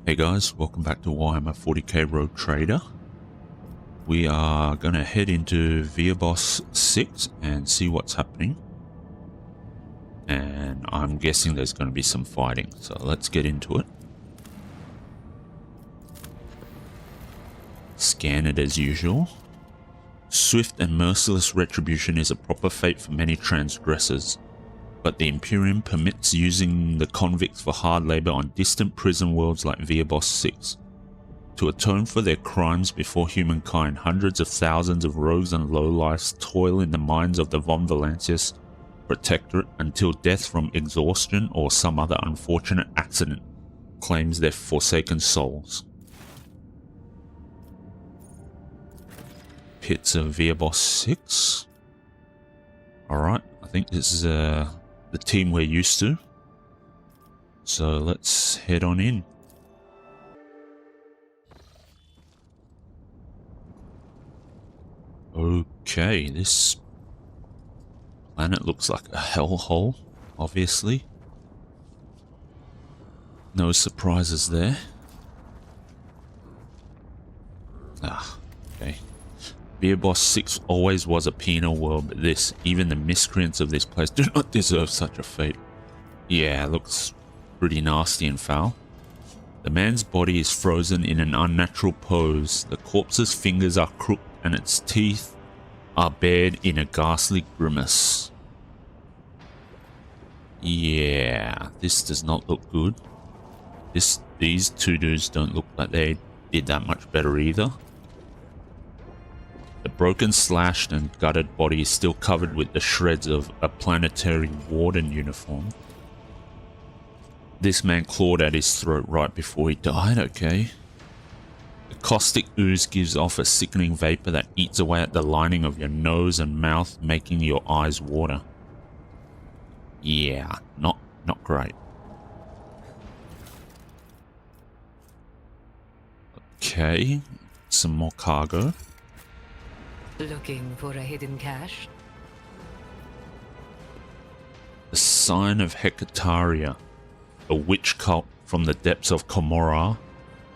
Hey guys, welcome back to Warhammer 40k Rogue Trader. We are going to head into Boss 6 and see what's happening. And I'm guessing there's going to be some fighting, so let's get into it. Scan it as usual. Swift and merciless retribution is a proper fate for many transgressors, but the Imperium permits using the convicts for hard labor on distant prison worlds like Boss 6. To atone for their crimes before humankind, hundreds of thousands of rogues and lowlifes toil in the mines of the Von Valancius Protectorate until death from exhaustion or some other unfortunate accident claims their forsaken souls. Pits of Boss 6. Alright, I think this is the team we're used to. So let's head on in. Okay, this planet looks like a hellhole, obviously. No surprises there. Okay. Boss 6 always was a penal world, but even the miscreants of this place do not deserve such a fate. Yeah, looks pretty nasty and foul. The man's body is frozen in an unnatural pose. The corpse's fingers are crooked and its teeth are bared in a ghastly grimace. Yeah, this does not look good. These two dudes don't look like they did that much better either. The broken, slashed and gutted body is still covered with the shreds of a planetary warden uniform. This man clawed at his throat right before he died, okay. The caustic ooze gives off a sickening vapor that eats away at the lining of your nose and mouth, making your eyes water. Yeah, not great. Okay, some more cargo. Looking for a hidden cache? The sign of Hecataria, a witch cult from the depths of Komorra.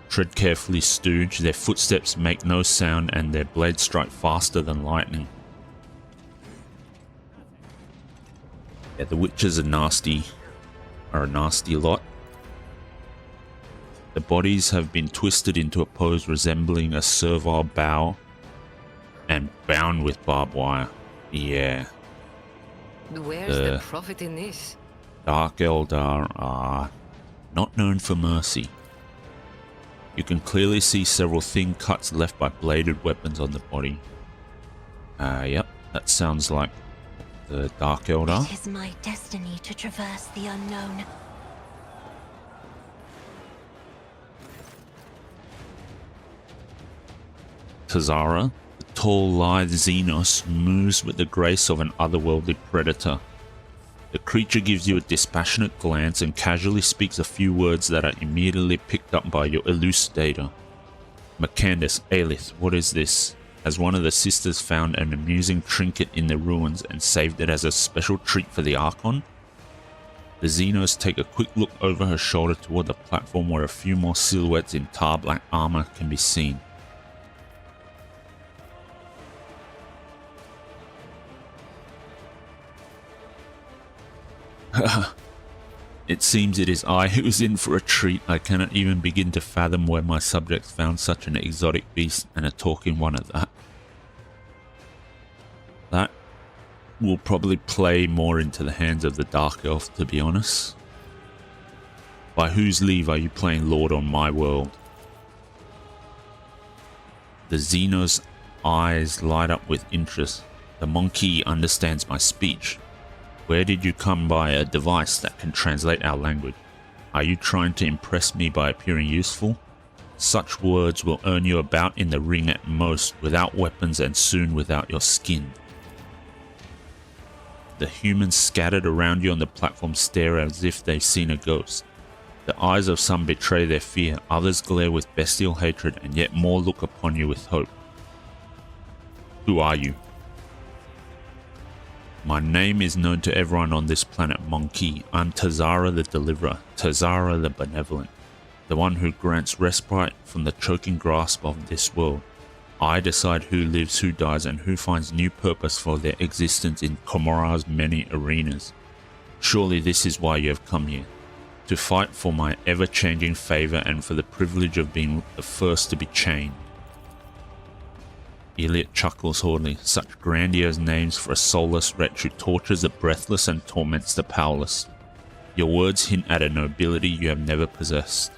Tread carefully, stooge. Their footsteps make no sound and their blades strike faster than lightning. Yeah, the witches are a nasty lot. The bodies have been twisted into a pose resembling a servile bow and bound with barbed wire. Yeah. Where's the profit in this? Dark Eldar are not known for mercy. You can clearly see several thin cuts left by bladed weapons on the body. Yep, that sounds like the Dark Eldar. It is my destiny to traverse the unknown. Tazara, the tall, lithe Xenos, moves with the grace of an otherworldly predator. The creature gives you a dispassionate glance and casually speaks a few words that are immediately picked up by your elucidator. Macandus, Aelith, what is this? Has one of the sisters found an amusing trinket in the ruins and saved it as a special treat for the Archon? The Xenos take a quick look over her shoulder toward the platform where a few more silhouettes in tar black armor can be seen. It seems it is I who is in for a treat. I cannot even begin to fathom where my subjects found such an exotic beast, and a talking one at that. That will probably play more into the hands of the Dark Elf, to be honest. By whose leave are you playing Lord on my world? The Xenos' eyes light up with interest. The monkey understands my speech. Where did you come by a device that can translate our language? Are you trying to impress me by appearing useful? Such words will earn you a bout in the ring at most, without weapons and soon without your skin. The humans scattered around you on the platform stare as if they've seen a ghost. The eyes of some betray their fear, others glare with bestial hatred, and yet more look upon you with hope. Who are you? My name is known to everyone on this planet, Monkey. I'm Tazara the Deliverer, Tazara the Benevolent. the one who grants respite from the choking grasp of this world. I decide who lives, who dies, and who finds new purpose for their existence in Comora's many arenas. Surely this is why you have come here, to fight for my ever-changing favor and for the privilege of being the first to be chained. Elliot chuckles hoarsely. Such grandiose names for a soulless wretch who tortures the breathless and torments the powerless. Your words hint at a nobility you have never possessed.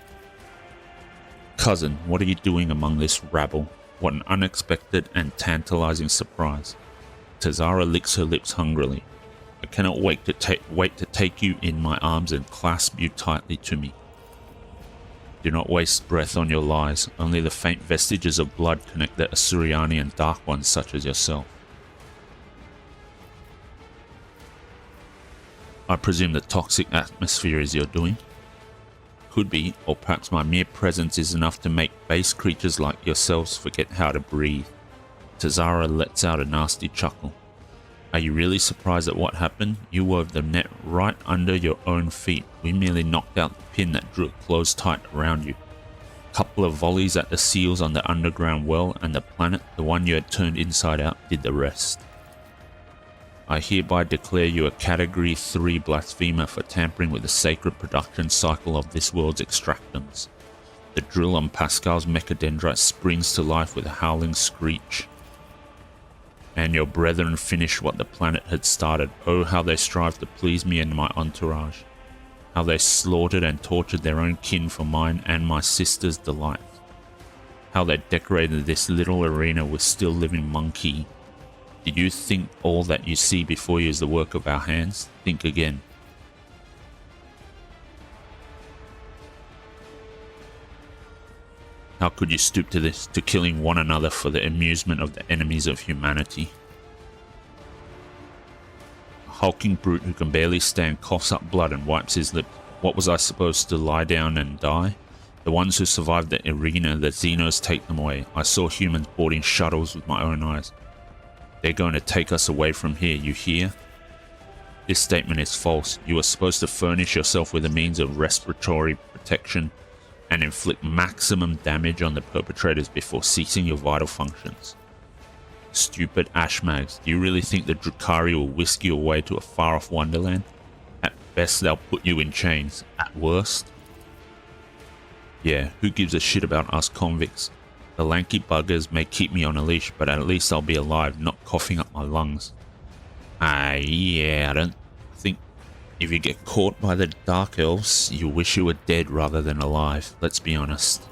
Cousin, what are you doing among this rabble? What an unexpected and tantalizing surprise. Tazara licks her lips hungrily. I cannot wait to take you in my arms and clasp you tightly to me. Do not waste breath on your lies. Only the faint vestiges of blood connect the Asuriani and Dark Ones such as yourself. I presume the toxic atmosphere is your doing? Could be, or perhaps my mere presence is enough to make base creatures like yourselves forget how to breathe. Tazara lets out a nasty chuckle. Are you really surprised at what happened? You wove the net right under your own feet. We merely knocked out the pin that drew it closed tight around you. A couple of volleys at the seals on the underground well, and the planet, the one you had turned inside out, did the rest. I hereby declare you a Category 3 blasphemer for tampering with the sacred production cycle of this world's extractums. The drill on Pascal's mechadendrite springs to life with a howling screech. And your brethren finish what the planet had started. Oh, how they strive to please me and my entourage. How they slaughtered and tortured their own kin for mine and my sister's delight. How they decorated this little arena with still living monkey. Did you think all that you see before you is the work of our hands? Think again. How could you stoop to this, to killing one another for the amusement of the enemies of humanity? A hulking brute who can barely stand coughs up blood and wipes his lips. What was I supposed to lie down and die? The ones who survived the arena, the Xenos take them away. I saw humans boarding shuttles with my own eyes. They're going to take us away from here, you hear? This statement is false. You are supposed to furnish yourself with a means of respiratory protection and inflict maximum damage on the perpetrators before ceasing your vital functions. Stupid ashmags, do you really think the Drukhari will whisk you away to a far-off wonderland? At best, they'll put you in chains. At worst? Yeah, who gives a shit about us convicts? The lanky buggers may keep me on a leash, but at least I'll be alive, not coughing up my lungs. Yeah, I don't think if you get caught by the Dark Elves, you wish you were dead rather than alive, let's be honest.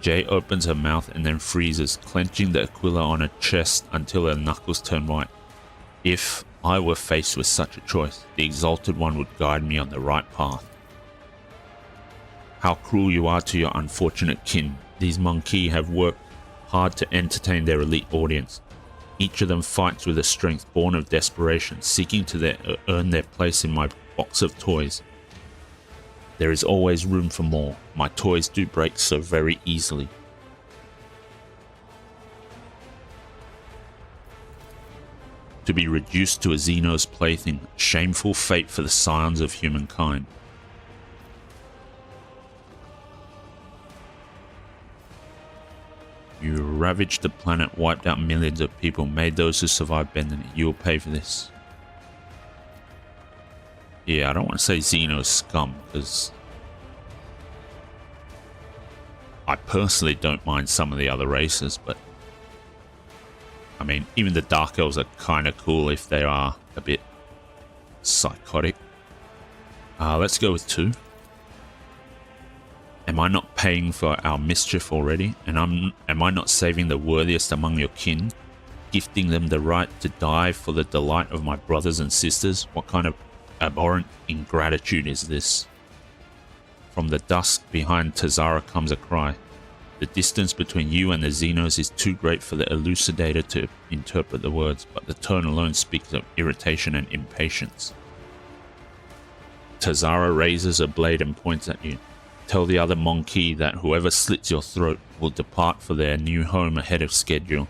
Jay opens her mouth and then freezes, clenching the Aquila on her chest until her knuckles turn white. If I were faced with such a choice, the Exalted One would guide me on the right path. How cruel you are to your unfortunate kin. These Monkey have worked hard to entertain their elite audience. Each of them fights with a strength born of desperation, seeking to earn their place in my box of toys. There is always room for more. My toys do break so very easily. To be reduced to a Xeno's plaything, shameful fate for the scions of humankind. You ravaged the planet, wiped out millions of people, made those who survived bending it. You will pay for this. Yeah, I don't want to say Xeno scum, because I personally don't mind some of the other races, but I mean, even the Dark Elves are kind of cool if they are a bit psychotic. Let's go with 2. Am I not paying for our mischief already? And am I not saving the worthiest among your kin? Gifting them the right to die for the delight of my brothers and sisters? What kind of abhorrent ingratitude is this? From the dusk behind Tazara comes a cry. The distance between you and the Xenos is too great for the elucidator to interpret the words, but the tone alone speaks of irritation and impatience. Tazara raises a blade and points at you. Tell the other Monkey that whoever slits your throat will depart for their new home ahead of schedule,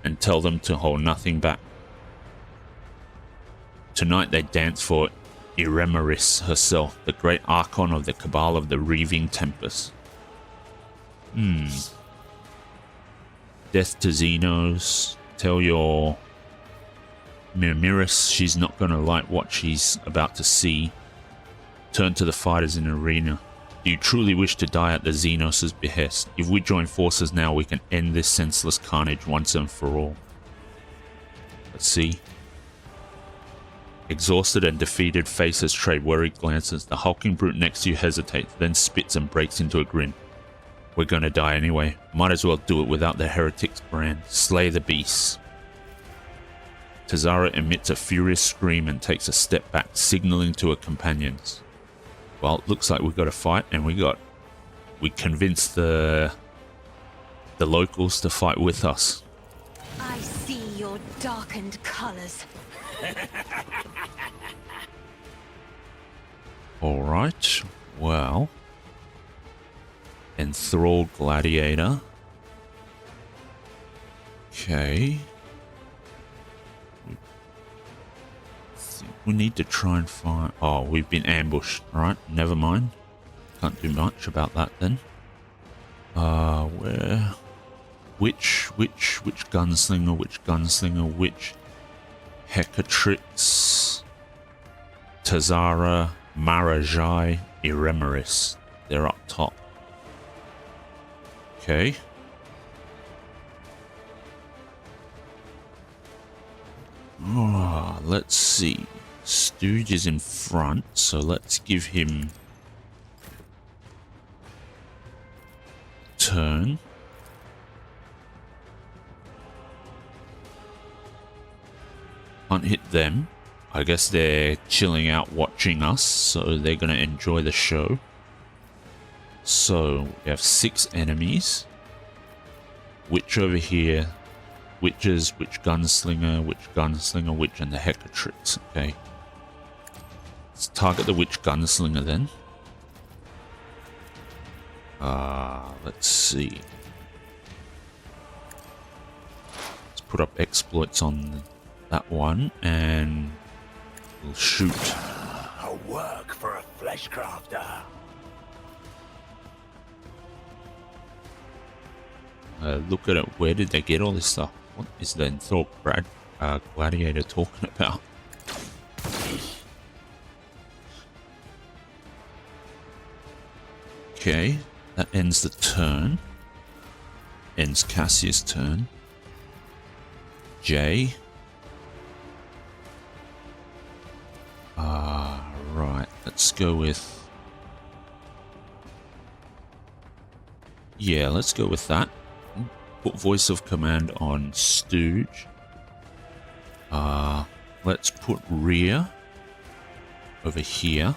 and tell them to hold nothing back. Tonight they dance for Iremeris herself, the great archon of the Cabal of the Reaving Tempest. Death to Xenos. Tell your Mirmiris she's not going to like what she's about to see. Turn to the fighters in the arena. Do you truly wish to die at the Xenos' behest? If we join forces now, we can end this senseless carnage once and for all. Let's see. Exhausted and defeated faces trade worried glances. The hulking brute next to you hesitates, then spits and breaks into a grin. We're gonna die anyway. Might as well do it without the heretic's brand. Slay the beasts. Tazara emits a furious scream and takes a step back, signaling to her companions. Well, it looks like we've got a fight, and we convinced the locals to fight with us. I see your darkened colors. Alright, well. Enthralled gladiator. Okay. We need to try and find... Oh, we've been ambushed. Alright, never mind. Can't do much about that then. Where... Which gunslinger, which Hecatrix, Tazara, Marajai, Iremeris. They're up top. Okay. Oh, let's see. Stooge is in front, so let's give him turn. Can't hit them. I guess they're chilling out watching us, so they're going to enjoy the show. So we have 6 enemies. Witch over here. Witches, which gunslinger, and the Hecatrix. Okay. Let's target the witch gunslinger then. Let's see. Let's put up exploits on that one and we'll shoot. A work for a flesh crafter. Look at it. Where did they get all this stuff? What is the enthralled gladiator talking about? Okay, that ends the turn. Ends Cassia's turn. Jay. Right, let's go with... Yeah, let's go with that. Put voice of command on Stooge. Let's put rear over here.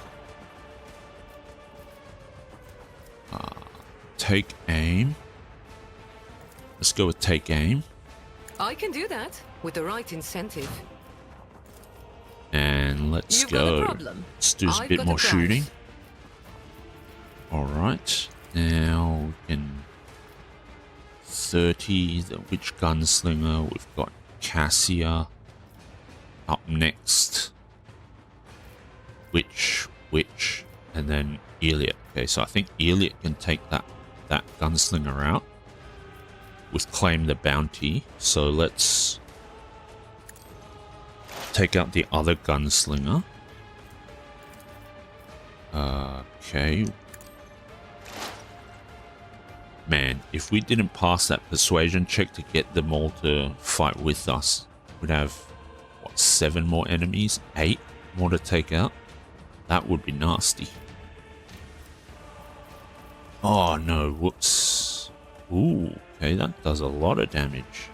Take aim. Let's go with take aim. I can do that with the right incentive. And let's You've go. got a problem. Let's do a I've bit got more a prize. shooting. Alright. Now we can 30, the witch gunslinger. We've got Cassia up next. Witch, and then Elliot. Okay, so I think Elliot can take that gunslinger out with claim the bounty. So let's take out the other gunslinger. Okay. Man, if we didn't pass that persuasion check to get them all to fight with us, we'd have, what, 7 more enemies? 8 more to take out? That would be nasty. Oh no, whoops. Ooh, okay, that does a lot of damage.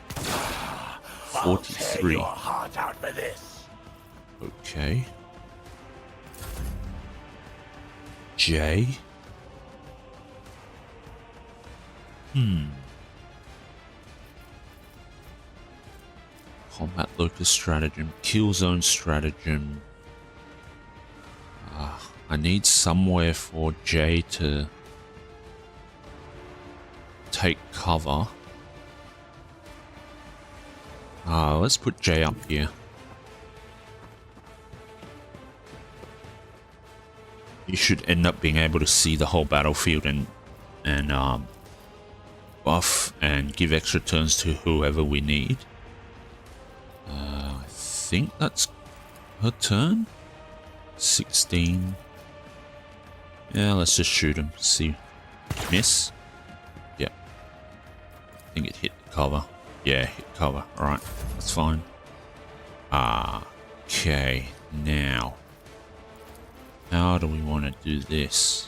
43. Your heart out for this. Okay. J. Combat locus stratagem, kill zone stratagem. I need somewhere for Jay to take cover. Let's put Jay up here. you should end up being able to see the whole battlefield and buff and give extra turns to whoever we need. I think that's her turn. 16. Yeah, let's just shoot him. See. Miss. Yep. I think it hit cover. Yeah, hit cover. Alright, that's fine. Okay, now. How do we want to do this?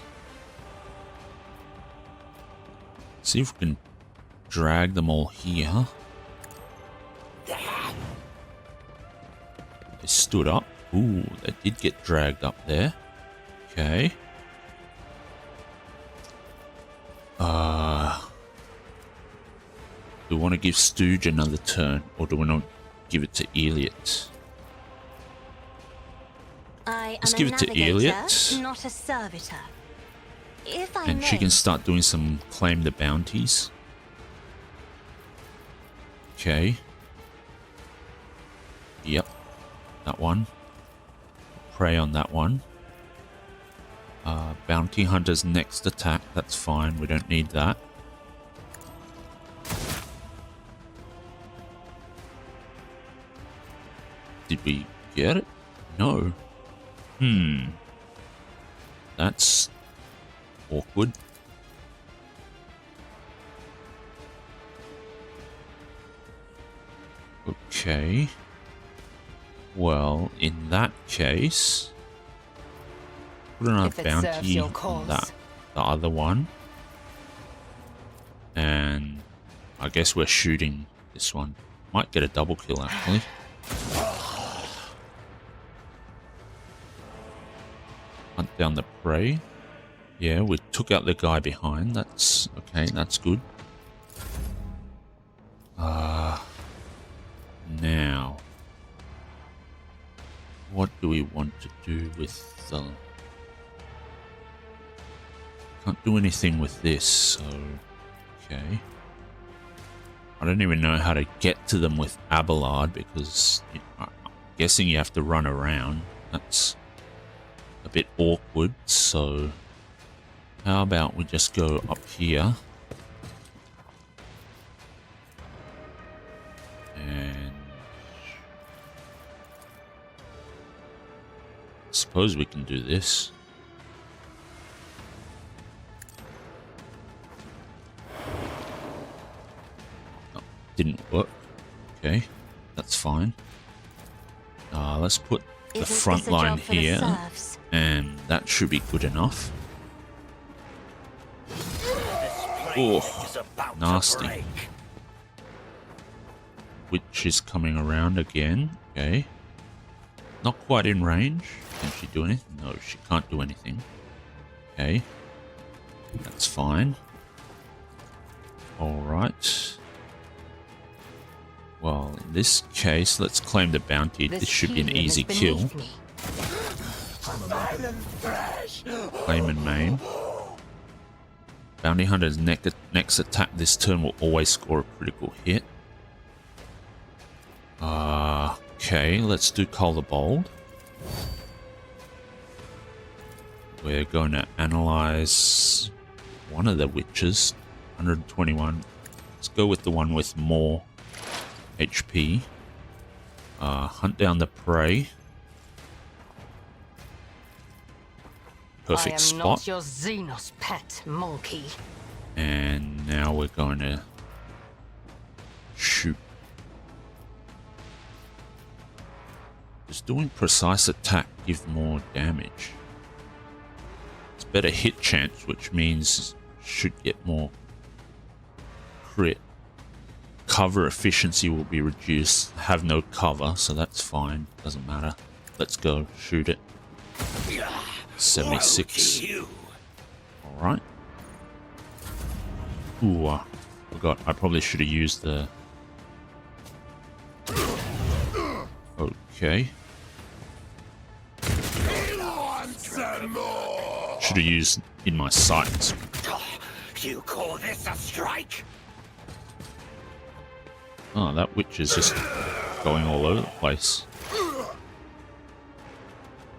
See if we can drag them all here. They stood up. Ooh, they did get dragged up there. Okay. Do we want to give Stooge another turn, or do we not give it to Elliot? Let's give it to Elliot. Not a servitor. If I And she can start doing some claim the bounties. Okay. Yep. That one. Prey on that one. Bounty Hunter's next attack. That's fine. We don't need that. Did we get it? No. That's awkward. Okay. Well, in that case, put another bounty on that, the other one. And I guess we're shooting this one. Might get a double kill actually. Hunt down the prey. Yeah, we took out the guy behind. That's okay, that's good. Now, what do we want to do with the... Can't do anything with this, so... Okay. I don't even know how to get to them with Abelard because I'm guessing you have to run around. That's a bit awkward, so... How about we just go up here? And... I suppose we can do this. Oh, didn't work. Okay, that's fine. Let's put the front line here, and that should be good enough. Oh, nasty. Witch is coming around again. Okay. Not quite in range. Can she do anything? No, she can't do anything. Okay. That's fine. Alright. Well, in this case, let's claim the bounty. This should be an easy kill. Claim and maim. Bounty Hunter's next attack this turn will always score a critical hit. Okay, let's do Cull the Bold. We're going to analyze one of the witches. 121. Let's go with the one with more HP. Hunt down the prey. Perfect spot. I am not your Xenos pet, monkey. And now we're going to shoot. Does doing precise attack give more damage? It's better hit chance, which means should get more crit. Cover efficiency will be reduced. Have no cover, so that's fine. Doesn't matter. Let's go. Shoot it. 76. Alright. Ooh, I forgot. I probably should have used the... Okay. Should have used in my sights. You call this a strike? Oh, that witch is just going all over the place.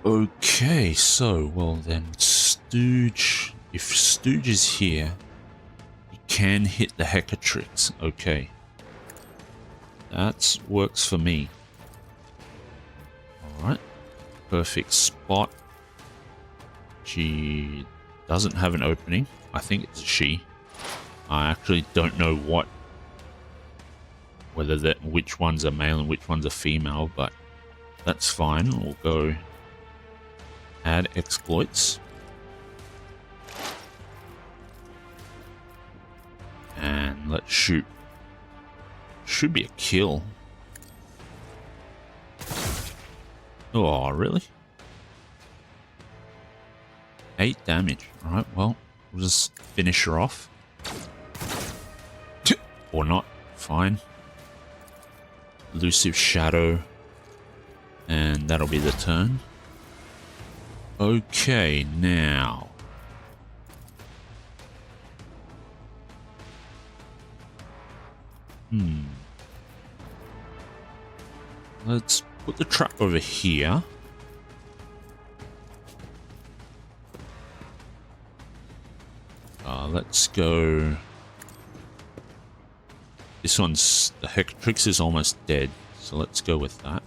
Okay, so, well then, Stooge... If Stooge is here, he can hit the Hecatrix. Okay. That works for me. Alright. Perfect spot. She doesn't have an opening. I think it's a she. I actually don't know which one's a male and which one's a female, but that's fine. We'll go add exploits. And let's shoot. Should be a kill. Oh, really? 8 damage. Alright, well, we'll just finish her off. Or not. Fine. Elusive Shadow. And that'll be the turn. Okay, now. Let's put the trap over here. Let's go. This one's, the Hecatrix is almost dead, so let's go with that.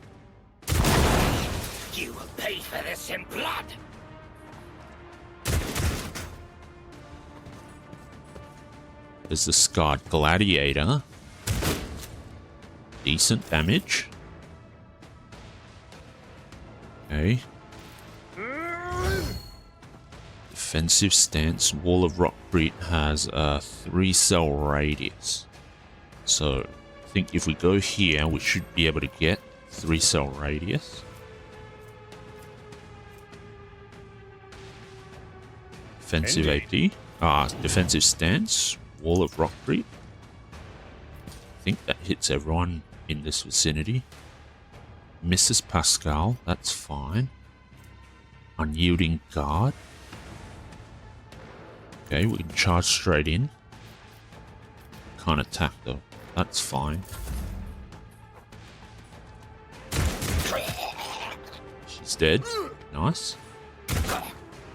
You will pay for this in blood. There's the Scarred Gladiator. Decent damage. Okay. Defensive stance. Wall of Rockbreed has a 3-cell radius. So, I think if we go here, we should be able to get 3-cell radius. Defensive AP. Defensive stance. Wall of Rockbreed. I think that hits everyone in this vicinity. Mrs. Pascal, that's fine. Unyielding Guard. Okay, we can charge straight in. Can't attack though. That's fine. She's dead. Nice.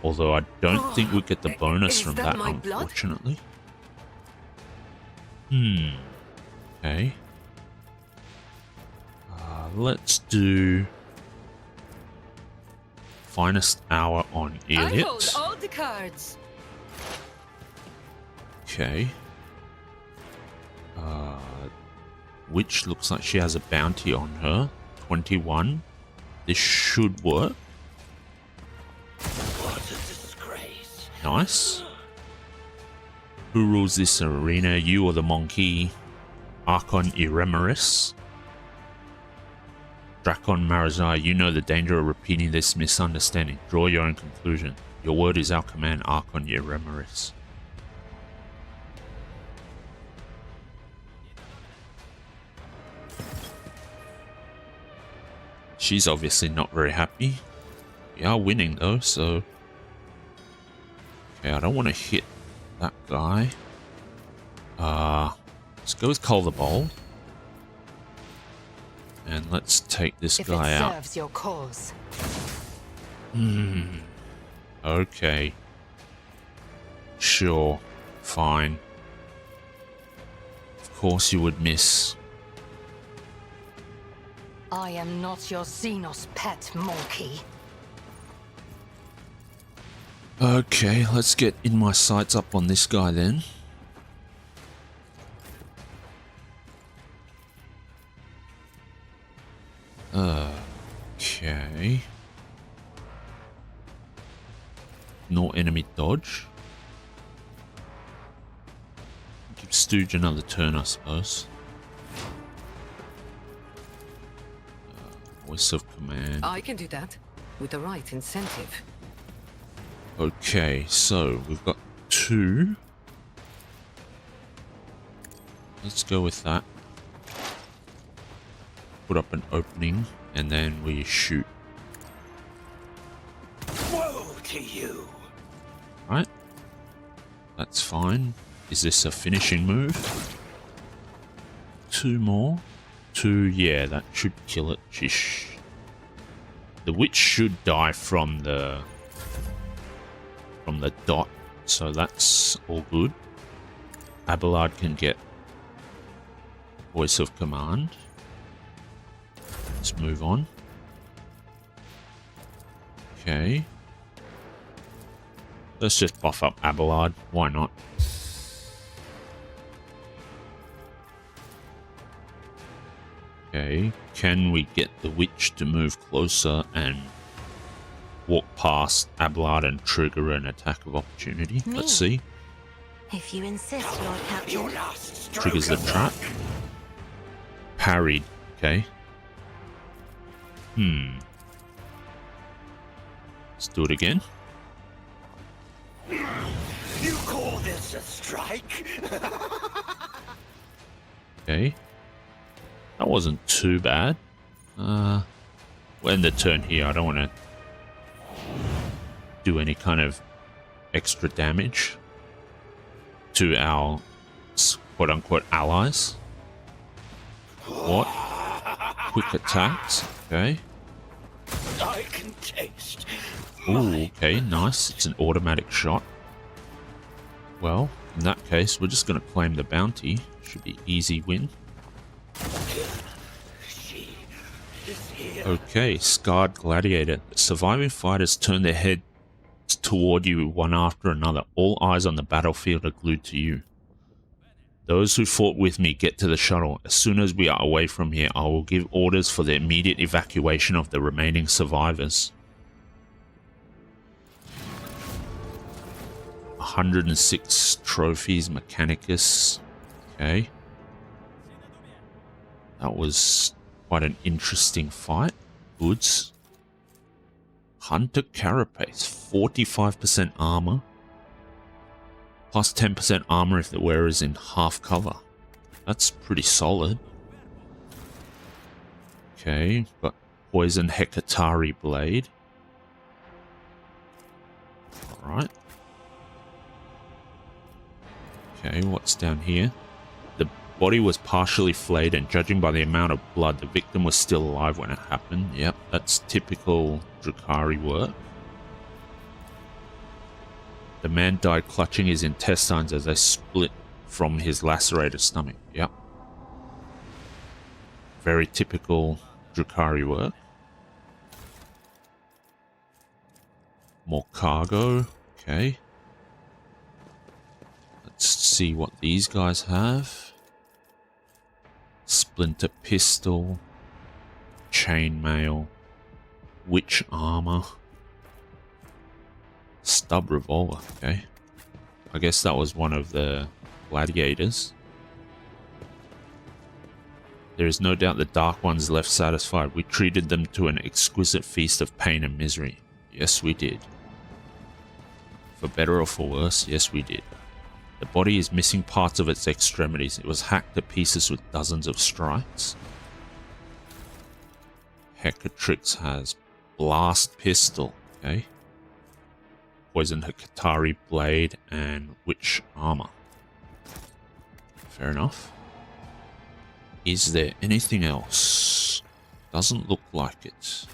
Although I don't think we get the bonus from that, unfortunately. Okay. Let's do Finest Hour on Elliot. I hold all the cards. Okay. Which looks like she has a bounty on her. 21. This should work. What a disgrace. Nice. Who rules this arena? You or the monkey? Archon Iremeris. Drakon Marazai, you know the danger of repeating this misunderstanding. Draw your own conclusion. Your word is our command, Archon Iremeris. She's obviously not very happy. We are winning though, so... Okay, I don't want to hit that guy. Let's go with Cull the Bold. And let's take this guy out. If it serves your cause. Okay. Sure. Fine. Of course you would miss. I am not your Xenos pet monkey. Okay, let's get in my sights up on this guy then. Okay. No enemy dodge. Give Stooge another turn, I suppose. Voice of command. I can do that with the right incentive. Okay, so we've got 2. Let's go with that. Put up an opening and then we shoot. Woe to you. Right? That's fine. Is this a finishing move? 2 more. 2, yeah, that should kill it. Shish. The witch should die from the dot, so that's all good. Abelard can get voice of command. Let's move on. Okay. Let's just buff up Abelard. Why not? Okay. Can we get the witch to move closer and walk past Abelard and trigger an attack of opportunity? Me? Let's see. If you insist, Lord Captain. Your last stroke Triggers the of trap. luck. Parried. Okay. Let's do it again. You call this a strike? Okay. That wasn't too bad. We'll end the turn here. I don't want to do any kind of extra damage to our quote-unquote allies. What? Quick attacks. Okay. I can taste. Ooh, okay, nice. It's an automatic shot. Well, in that case, we're just going to claim the bounty. Should be easy win. She is here. Okay, Scarred Gladiator. The surviving fighters turn their heads toward you one after another. All eyes on the battlefield are glued to you. Those who fought with me get to the shuttle. As soon as we are away from here, I will give orders for the immediate evacuation of the remaining survivors. 106 trophies, Mechanicus. Okay. That was quite an interesting fight. Goods. Hunter Carapace, 45% armor. Plus 10% armor if the wearer is in half cover. That's pretty solid. Okay, got Poison Hekatari Blade. Alright. Okay, what's down here? The body was partially flayed, and judging by the amount of blood, the victim was still alive when it happened. Yep, that's typical Drukhari work. The man died clutching his intestines as they split from his lacerated stomach. Yep. Very typical Drukhari work. More cargo. Okay. Let's see what these guys have. Splinter pistol. Chainmail. Witch armor. Stub revolver. Okay. I guess that was one of the gladiators. There is no doubt the Dark Ones left satisfied. We treated them to an exquisite feast of pain and misery. Yes, we did. For better or for worse, yes, we did. The body is missing parts of its extremities. It was hacked to pieces with dozens of strikes. Hecatrix has blast pistol. Okay. Poison Hekatari blade and witch armor. Fair enough. Is there anything else? Doesn't look like it.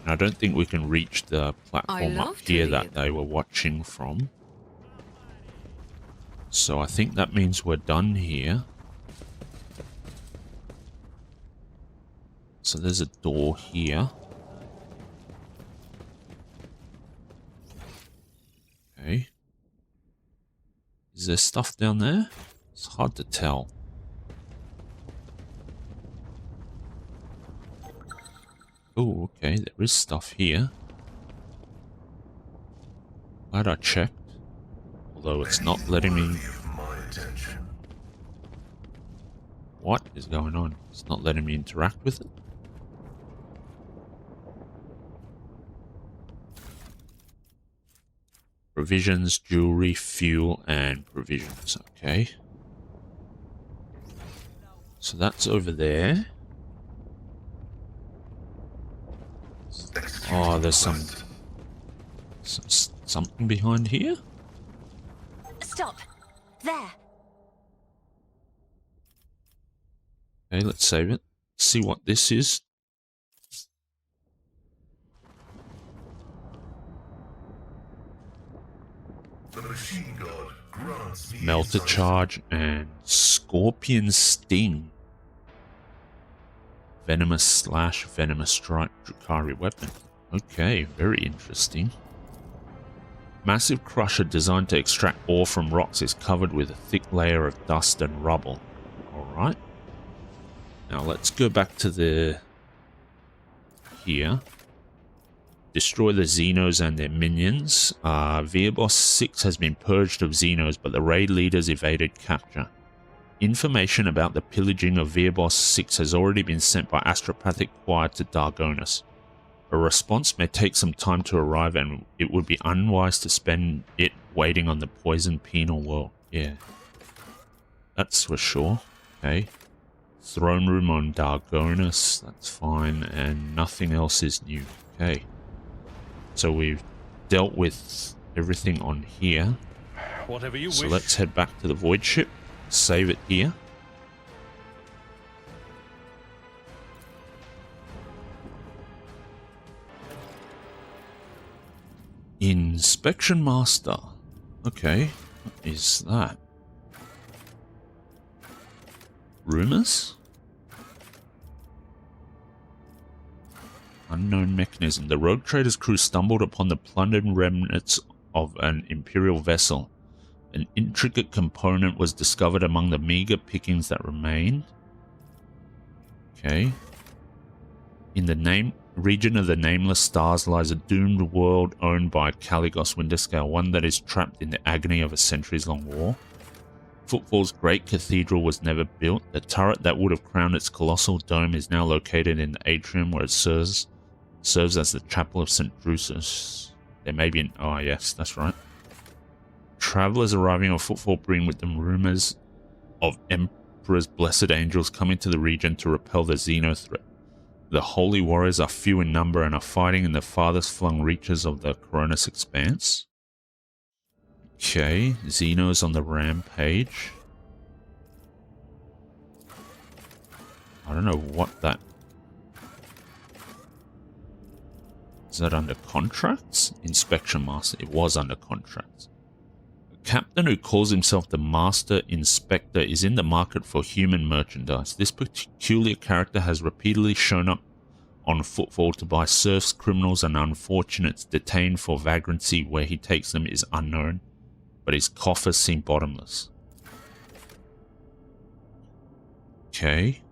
And I don't think we can reach the platform up here that they were watching from. So I think that means we're done here. So there's a door here. Okay. Is there stuff down there? It's hard to tell. Oh, okay, there is stuff here. Glad I checked. Although it's not letting me... What is going on? It's not letting me interact with it. Provisions, jewelry, fuel, and provisions. Okay. So that's over there. Oh, there's something behind here? Stop! There! Okay, let's save it. See what this is. The machine god grants the Melter insight. Charge and Scorpion Sting. Venomous Slash, Venomous Strike, Drukhari weapon. Okay, very interesting. Massive Crusher designed to extract ore from rocks is covered with a thick layer of dust and rubble. Alright. Now let's go back to the... here. Destroy the Xenos and their minions. Boss 6 has been purged of Xenos, but the raid leaders evaded capture. Information about the pillaging of Boss 6 has already been sent by Astropathic Choir to Dargonus. A response may take some time to arrive, and it would be unwise to spend it waiting on the poison penal world. Yeah. That's for sure. Okay. Throne room on Dargonus. That's fine. And nothing else is new. Okay. So we've dealt with everything on here. Whatever you So wish. let's head back to the Void Ship. Save it here. Inspection Master. Okay, what is that? Rumors? Unknown mechanism. The rogue trader's crew stumbled upon the plundered remnants of an Imperial vessel. An intricate component was discovered among the meager pickings that remained. Okay. In the region of the Nameless Stars lies a doomed world owned by Caligos Winterscale, one that is trapped in the agony of a centuries-long war. Footfall's great cathedral was never built. The turret that would have crowned its colossal dome is now located in the atrium where it serves as the chapel of St. Drusus. There may be an... oh yes, that's right. Travelers arriving on Footfall bring with them rumors of Emperor's blessed angels coming to the region to repel the Xeno threat. The holy warriors are few in number and are fighting in the farthest flung reaches of the Coronis Expanse. Okay, Xeno's on the rampage. I don't know what that... is that under contracts? Inspection Master. It was under contracts. A captain who calls himself the Master Inspector is in the market for human merchandise. This peculiar character has repeatedly shown up on Footfall to buy serfs, criminals, and unfortunates detained for vagrancy. Where he takes them is unknown, but his coffers seem bottomless. Okay.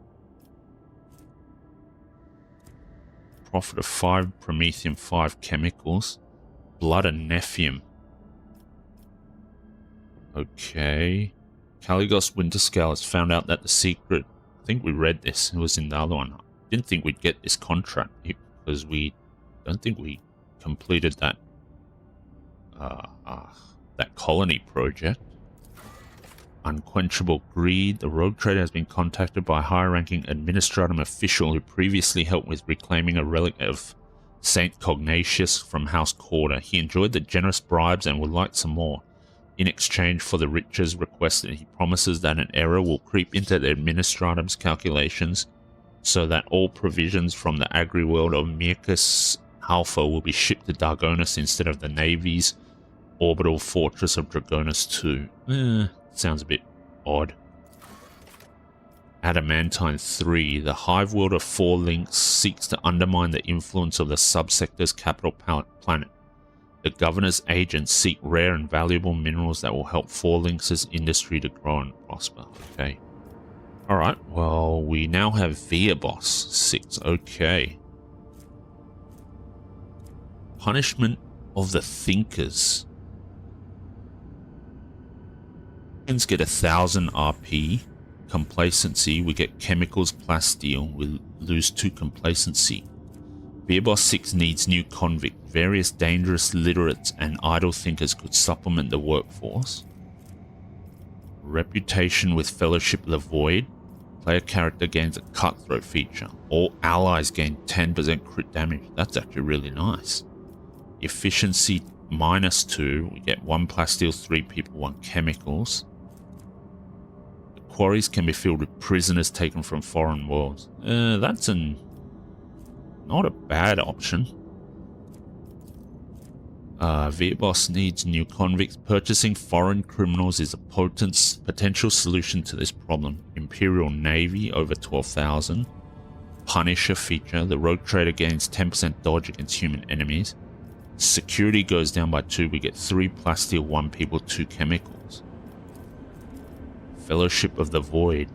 Profit of 5 Promethium, 5 chemicals. Blood and Nephium. Okay. Caligos Winterscale has found out that the secret... I think we read this. It was in the other one. I didn't think we'd get this contract because we don't think we completed that that colony project. Unquenchable Greed. The rogue trader has been contacted by a high-ranking administratum official who previously helped with reclaiming a relic of Saint Cognatius from House Corda. He enjoyed the generous bribes and would like some more. In exchange for the riches requested, he promises that an error will creep into the administratum's calculations so that all provisions from the agri-world of Mircus Alpha will be shipped to Dargonus instead of the Navy's orbital fortress of Dragonus 2. Sounds a bit odd. Adamantine 3. The hive world of 4 links seeks to undermine the influence of the subsector's capital planet. The governor's agents seek rare and valuable minerals that will help 4 links' industry to grow and prosper. Okay. Alright, well, we now have Boss 6. Okay. Punishment of the Thinkers. Get 1,000 RP. Complacency, we get chemicals plasteel. We lose 2 complacency. Boss 6 needs new convict. Various dangerous literates and idle thinkers could supplement the workforce. Reputation with Fellowship of the Void. Player character gains a cutthroat feature. All allies gain 10% crit damage. That's actually really nice. Efficiency -2. We get 1 plasteel, 3 people, 1 chemicals. The quarries can be filled with prisoners taken from foreign worlds. That's not a bad option. Boss needs new convicts. Purchasing foreign criminals is a potent potential solution to this problem. Imperial Navy over 12,000. Punisher feature. The rogue trader gains 10% dodge against human enemies. Security goes down by 2. We get 3 plasteel, 1 people, 2 chemicals. Fellowship of the Void.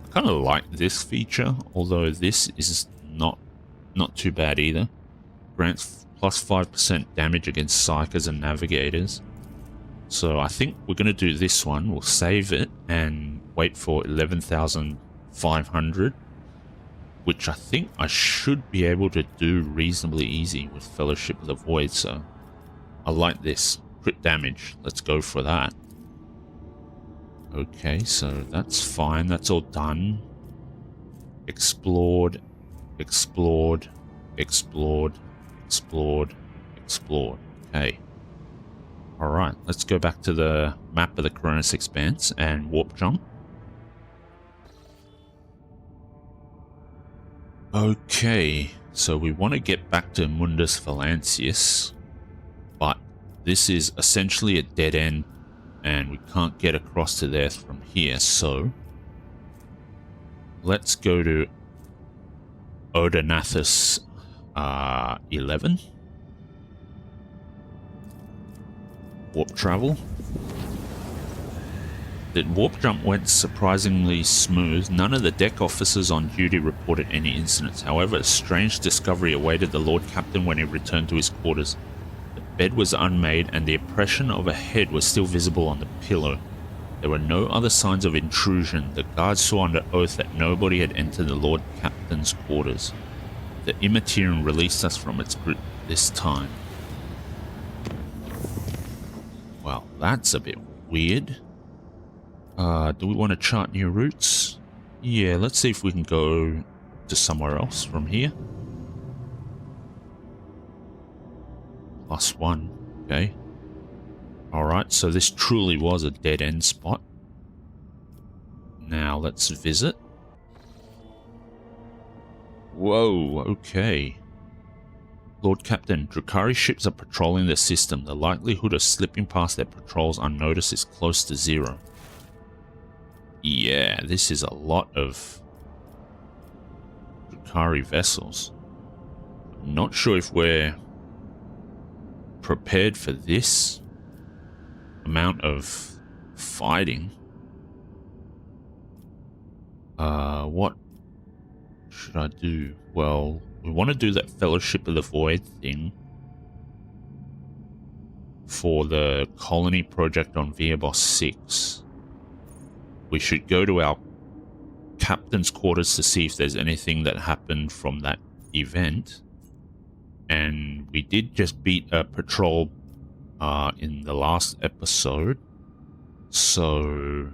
I kind of like this feature, although this is not too bad either. Grants plus 5% damage against psychers and navigators. So I think we're going to do this one. We'll save it and wait for 11,500, which I think I should be able to do reasonably easy with Fellowship of the Void. So I like this. Crit damage. Let's go for that. Okay, so that's fine. That's all done. Explored, explored, explored, explored, explored. Okay. Alright, let's go back to the map of the Coronis Expanse and warp jump. Okay, so we want to get back to Mundus Valancius, but this is essentially a dead end and we can't get across to there from here, so let's go to Odonathus 11. Warp travel. The warp jump went surprisingly smooth. None of the deck officers on duty reported any incidents. However, a strange discovery awaited the Lord Captain when he returned to his quarters. The bed was unmade and the impression of a head was still visible on the pillow. There were no other signs of intrusion. The guards swore under oath that nobody had entered the Lord Captain's quarters. The Immaterium released us from its grip this time. Well, that's a bit weird. Do we want to chart new routes? Yeah, let's see if we can go to somewhere else from here. +1, okay. Alright, so this truly was a dead-end spot. Now let's visit. Whoa, okay. Lord Captain, Drukhari ships are patrolling the system. The likelihood of slipping past their patrols unnoticed is close to 0. Yeah, this is a lot of Drukhari vessels. I'm not sure if we're prepared for this amount of fighting. What should I do? Well, we want to do that Fellowship of the Void thing for the colony project on Viabos 6. We should go to our captain's quarters to see if there's anything that happened from that event. And we did just beat a patrol in the last episode. So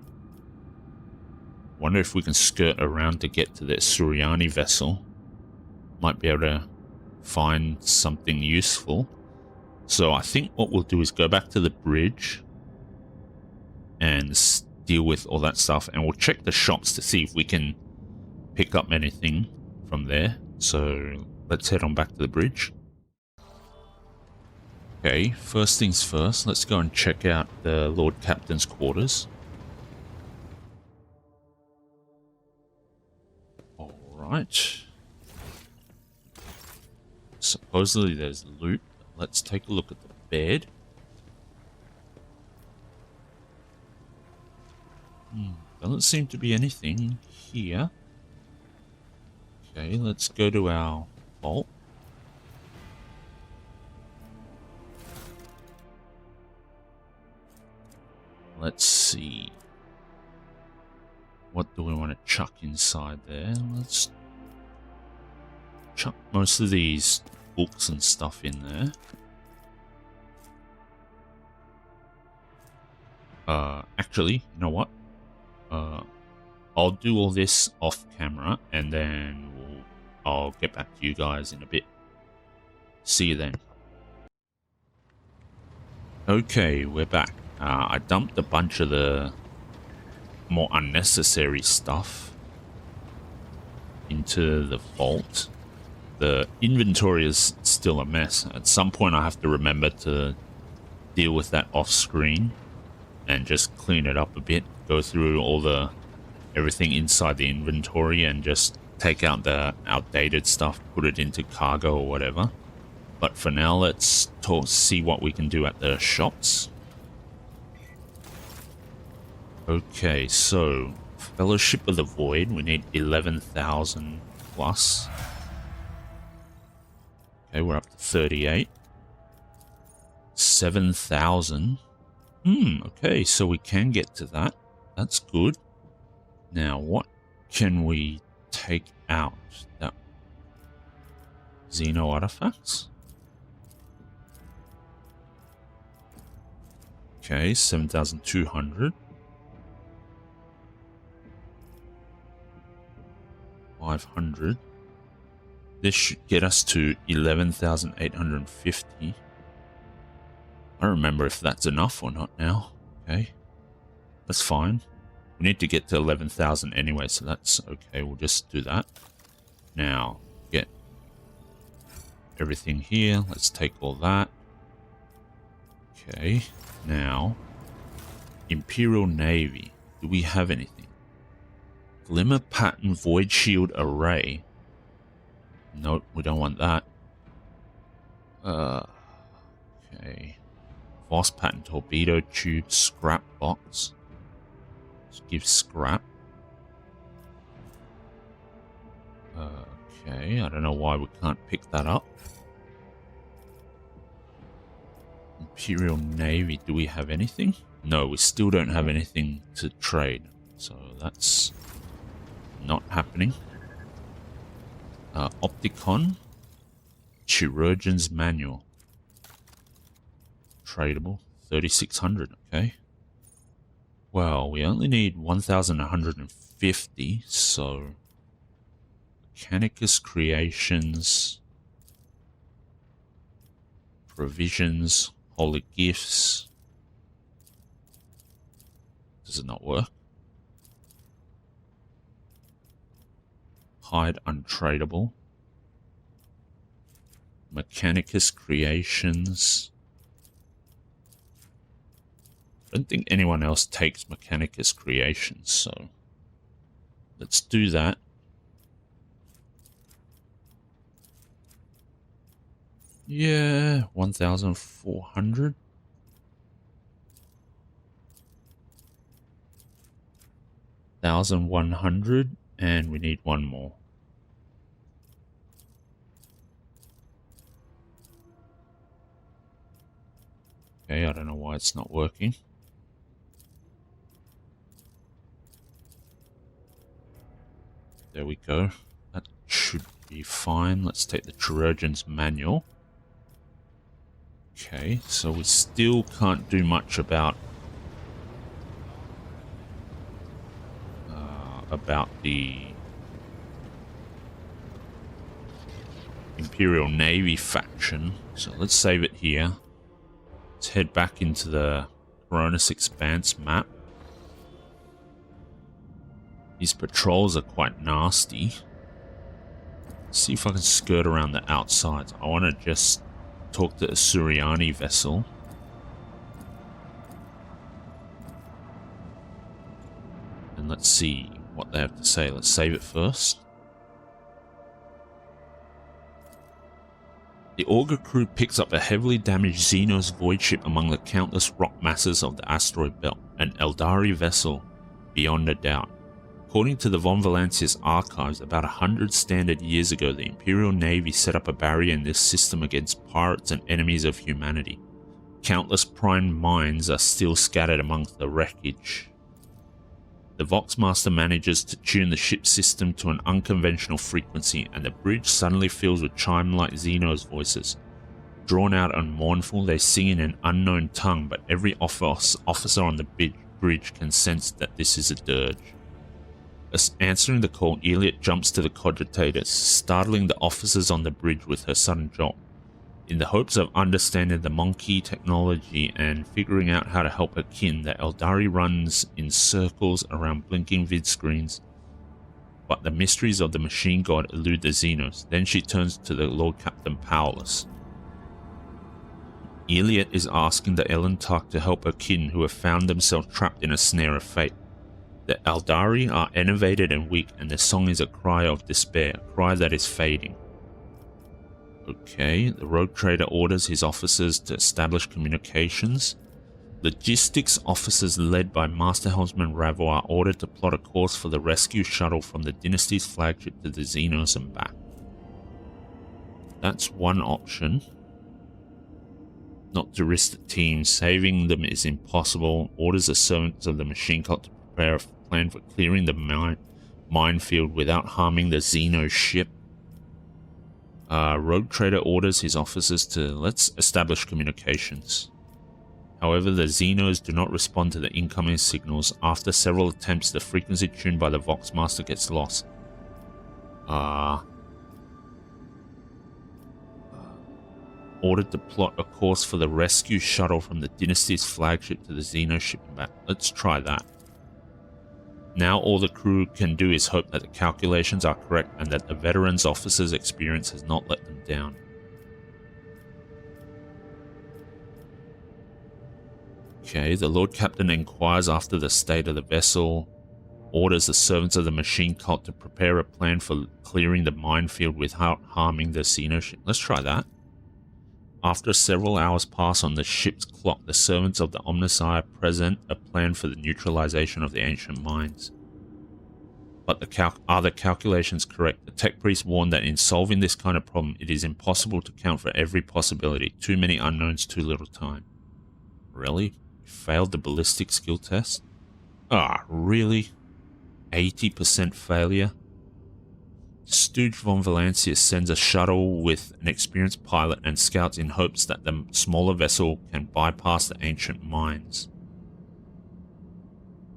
wonder if we can skirt around to get to the Suryani vessel. Might be able to find something useful. So I think what we'll do is go back to the bridge and deal with all that stuff, and we'll check the shops to see if we can pick up anything from there. So let's head on back to the bridge. Okay, first things first, let's go and check out the Lord Captain's quarters. Alright. Supposedly there's loot. Let's take a look at the bed. Doesn't seem to be anything here. Okay, let's go to our vault. Let's see. What do we want to chuck inside there? Let's chuck most of these books and stuff in there. Actually, you know what? I'll do all this off camera and then I'll get back to you guys in a bit. See you then. Okay, we're back. I dumped a bunch of the more unnecessary stuff into the vault. The inventory is still a mess. At some point I have to remember to deal with that off screen and just clean it up a bit. Go through everything inside the inventory and just take out the outdated stuff, put it into cargo or whatever. But for now, let's see what we can do at the shops. Okay, so Fellowship of the Void, we need 11,000 plus. Okay, we're up to 38. 7,000. Okay, so we can get to that. That's good. Now, what can we take out? That Xeno artifacts? Okay, 7,200. 500. This should get us to 11,850. I don't remember if that's enough or not now. Okay, that's fine. We need to get to 11,000 anyway, so that's okay. We'll just do that. Now, get everything here. Let's take all that. Okay, now, Imperial Navy. Do we have anything? Glimmer Pattern Void Shield Array. Nope, we don't want that. Okay. Voss Pattern Torpedo Tube Scrap Box. Let's give scrap. Okay, I don't know why we can't pick that up. Imperial Navy, do we have anything? No, we still don't have anything to trade. So that's not happening. Opticon. Chirurgeon's Manual. Tradable. 3,600, okay. Well, we only need 1,150, so Mechanicus Creations, Provisions, Holy Gifts. Does it not work? Hide Untradable. Mechanicus Creations. I don't think anyone else takes Mechanicus Creations, so let's do that. Yeah, 1,400. 1,100, and we need one more. Okay, I don't know why it's not working. There we go. That should be fine. Let's take the Chirurgeon's Manual. Okay, so we still can't do much about the Imperial Navy faction. So let's save it here. Let's head back into the Coronis Expanse map. These patrols are quite nasty. Let's see if I can skirt around the outsides. I want to just talk to a Suriani vessel. And let's see what they have to say. Let's save it first. The Augur crew picks up a heavily damaged Xenos void ship among the countless rock masses of the asteroid belt, an Eldari vessel, beyond a doubt. According to the Von Valancius archives, about 100 standard years ago, the Imperial Navy set up a barrier in this system against pirates and enemies of humanity. Countless prime mines are still scattered amongst the wreckage. The Voxmaster manages to tune the ship system to an unconventional frequency, and the bridge suddenly fills with chime-like Xenos voices. Drawn out and mournful, they sing in an unknown tongue, but every officer on the bridge can sense that this is a dirge. As answering the call, Elliot jumps to the cogitators, startling the officers on the bridge with her sudden jolt. In the hopes of understanding the monkey technology and figuring out how to help her kin, the Eldari runs in circles around blinking vid screens. But the mysteries of the machine god elude the Xenos. Then she turns to the Lord Captain Powerless. Eliot is asking the Elentark to help her kin who have found themselves trapped in a snare of fate. The Eldari are enervated and weak, and their song is a cry of despair, a cry that is fading. Okay, the rogue trader orders his officers to establish communications. Logistics officers led by Master Helmsman Ravo are ordered to plot a course for the rescue shuttle from the Dynasty's flagship to the Xenos and back. That's one option. Not to risk the team. Saving them is impossible. Orders the servants of the machine cult to prepare a plan for clearing the minefield without harming the Xeno ship. Rogue Trader orders his officers to let's establish communications. However, the Xenos do not respond to the incoming signals. After several attempts, the frequency tuned by the Voxmaster gets lost. Ordered to plot a course for the rescue shuttle from the Dynasty's flagship to the Xeno ship and back. Let's try that. Now all the crew can do is hope that the calculations are correct and that the veteran's officer's experience has not let them down. Okay, the Lord Captain inquires after the state of the vessel, orders the servants of the machine cult to prepare a plan for clearing the minefield without harming the Xeno ship. Let's try that. After several hours pass on the ship's clock, the servants of the Omnissiah present a plan for the neutralization of the ancient mines. But are the calculations correct? The tech priest warned that in solving this kind of problem, it is impossible to count for every possibility. Too many unknowns, too little time. Really? You failed the ballistic skill test? Ah, really? 80% failure? Stooge von Valancius sends a shuttle with an experienced pilot and scouts in hopes that the smaller vessel can bypass the ancient mines.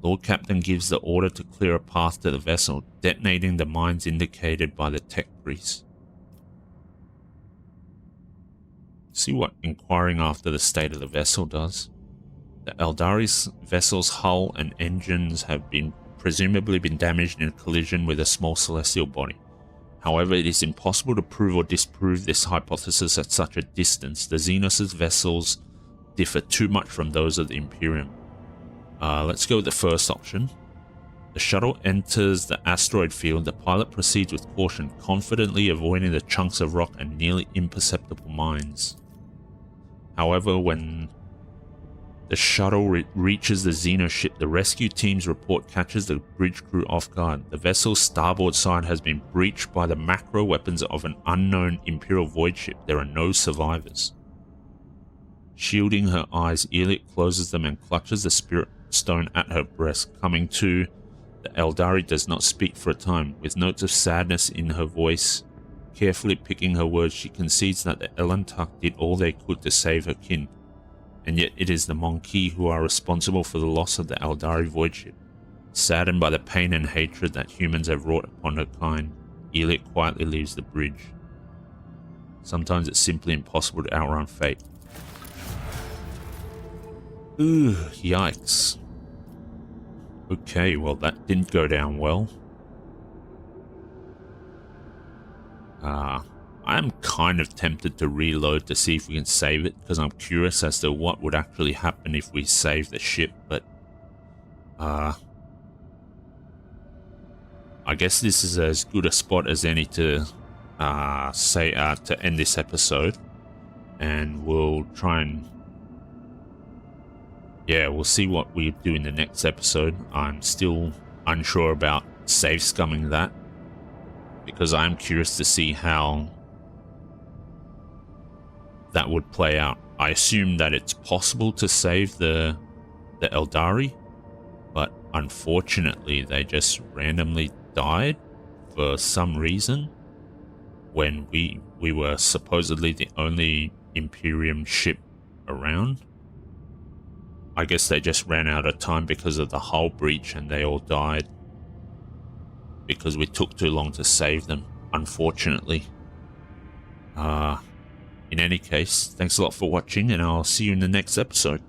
Lord Captain gives the order to clear a path to the vessel, detonating the mines indicated by the tech priest. See what inquiring after the state of the vessel does. The Eldari's vessel's hull and engines have presumably been damaged in a collision with a small celestial body. However, it is impossible to prove or disprove this hypothesis at such a distance. The Xenos' vessels differ too much from those of the Imperium. Let's go with the first option. The shuttle enters the asteroid field. The pilot proceeds with caution, confidently avoiding the chunks of rock and nearly imperceptible mines. However, when the shuttle reaches the Xeno ship, the rescue team's report catches the bridge crew off guard. The vessel's starboard side has been breached by the macro weapons of an unknown Imperial void ship. There are no survivors. Shielding her eyes, Eliot closes them and clutches the spirit stone at her breast. Coming to, the Eldari does not speak for a time. With notes of sadness in her voice, carefully picking her words, she concedes that the Elentark did all they could to save her kin. And yet it is the Monkey who are responsible for the loss of the Eldari void ship. Saddened by the pain and hatred that humans have wrought upon her kind, Eliot quietly leaves the bridge. Sometimes it's simply impossible to outrun fate. Ooh, yikes. Okay, well that didn't go down well. I'm kind of tempted to reload to see if we can save it, because I'm curious as to what would actually happen if we save the ship, but I guess this is as good a spot as any to to end this episode, and we'll try and we'll see what we do in the next episode. I'm still unsure about save scumming that, because I'm curious to see how that would play out. I assume that it's possible to save the Eldari, but unfortunately they just randomly died for some reason when we were supposedly the only Imperium ship around. I guess they just ran out of time because of the hull breach and they all died because we took too long to save them, unfortunately. In any case, thanks a lot for watching, and I'll see you in the next episode.